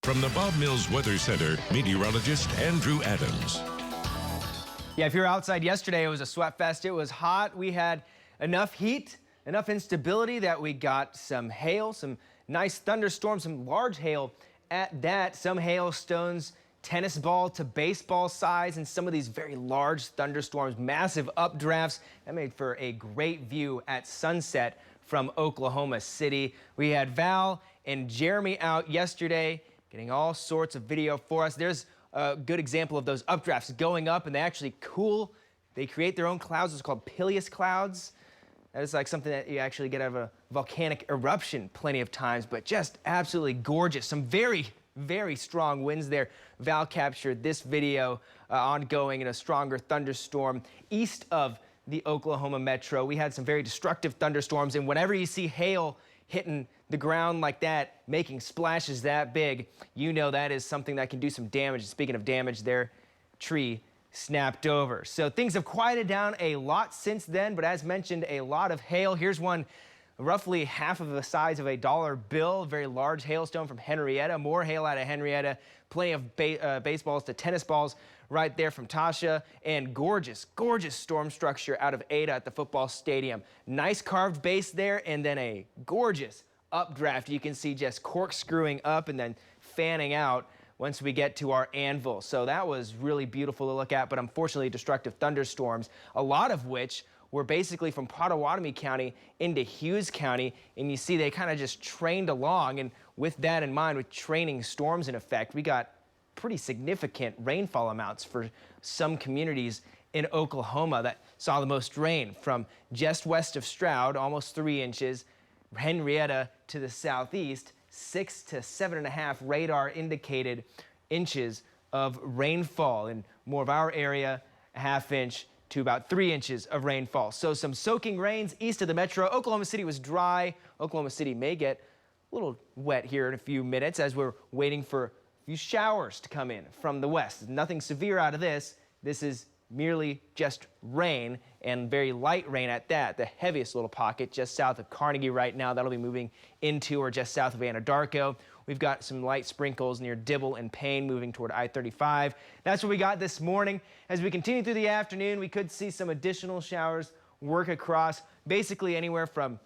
From the Bob Mills Weather Center, meteorologist Andrew Adams. Yeah, if you were outside yesterday, it was a sweat fest. It was hot. We had enough heat, enough instability that we got some hail, some nice thunderstorms, some large hail at that. Some hailstones, tennis ball to baseball size, and some of these very large thunderstorms, massive updrafts. That made for a great view at sunset from Oklahoma City. We had Val and Jeremy out yesterday getting all sorts of video for us. There's a good example of those updrafts going up, and they actually cool. They create their own clouds. It's called Pileus clouds. That is like something that you actually get out of a volcanic eruption plenty of times, but just absolutely gorgeous. Some very, very strong winds there. Val captured this video ongoing in a stronger thunderstorm east of the Oklahoma Metro. We had some very destructive thunderstorms, and whenever you see hail hitting the ground like that, making splashes that big, you know that is something that can do some damage. Speaking of damage, their tree snapped over. So things have quieted down a lot since then, but as mentioned, a lot of hail. Here's one roughly half of the size of a dollar bill, very large hailstone from Henrietta. More hail out of Henrietta, plenty of baseballs to tennis balls right there from Tasha, and gorgeous, gorgeous storm structure out of Ada at the football stadium. Nice carved base there, and then a gorgeous updraft you can see just corkscrewing up and then fanning out once we get to our anvil. So that was really beautiful to look at, but unfortunately destructive thunderstorms, a lot of which were basically from Pottawatomie County into Hughes County, and you see they kind of just trained along, and with that in mind, with training storms in effect, we got pretty significant rainfall amounts for some communities in Oklahoma that saw the most rain, from just west of Stroud, almost 3 inches, Henrietta to the southeast, 6 to 7.5 radar indicated inches of rainfall. In more of our area, a ½ inch to about 3 inches of rainfall. So some soaking rains east of the metro. Oklahoma City was dry. Oklahoma City may get a little wet here in a few minutes as we're waiting for a few showers to come in from the west. Nothing severe out of this. This is merely just rain, and very light rain at that. The heaviest little pocket just south of Carnegie right now. That'll be moving into or just south of Anadarko. We've got some light sprinkles near Dibble and Payne moving toward I-35. That's what we got this morning. As we continue through the afternoon, we could see some additional showers work across basically anywhere from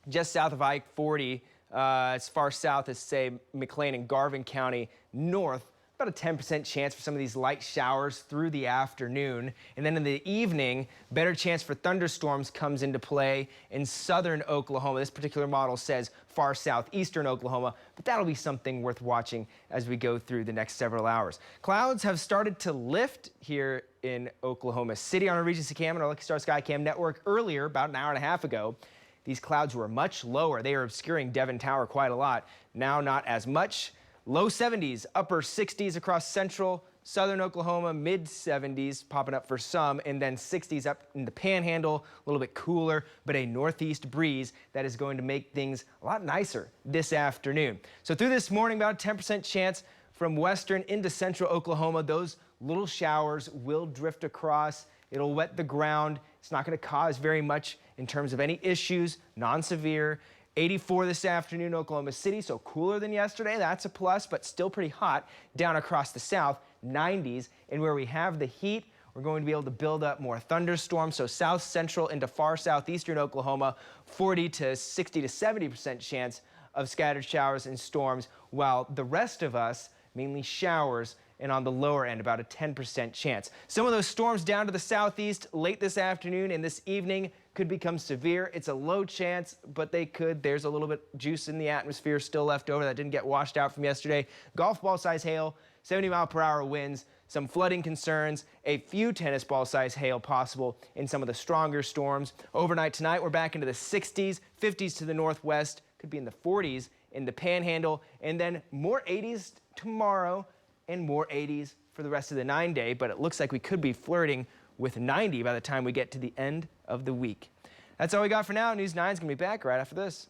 just south of I-40 as far south as, say, McLean and Garvin County north. About a 10% chance for some of these light showers through the afternoon. And then in the evening, better chance for thunderstorms comes into play in southern Oklahoma. This particular model says far southeastern Oklahoma, but that'll be something worth watching as we go through the next several hours. Clouds have started to lift here in Oklahoma City on our Regency Cam and our Lucky Star Sky Cam network earlier, about an hour and a half ago. These clouds were much lower. They are obscuring Devon Tower quite a lot. Now not as much. Low 70s, upper 60s across central, southern Oklahoma, mid 70s popping up for some, and then 60s up in the Panhandle, a little bit cooler, but a northeast breeze that is going to make things a lot nicer this afternoon. So through this morning, about a 10% chance from western into central Oklahoma. Those little showers will drift across. It'll wet the ground. It's not going to cause very much in terms of any issues, non-severe. 84 this afternoon, Oklahoma City, so cooler than yesterday. That's a plus, but still pretty hot down across the south, 90s. And where we have the heat, we're going to be able to build up more thunderstorms. So south central into far southeastern Oklahoma, 40 to 60 to 70% chance of scattered showers and storms, while the rest of us, mainly showers, and on the lower end, about a 10% chance. Some of those storms down to the southeast late this afternoon and this evening could become severe. It's a low chance, but they could. There's a little bit juice in the atmosphere still left over that didn't get washed out from yesterday. Golf ball size hail, 70-mile-per-hour winds, some flooding concerns, a few tennis ball size hail possible in some of the stronger storms. Overnight tonight, we're back into the 60s, 50s to the northwest, could be in the 40s in the Panhandle, and then more 80s tomorrow and more 80s for the rest of the 9-day, but it looks like we could be flirting with 90 by the time we get to the end of the week. That's all we got for now. News 9 is going to be back right after this.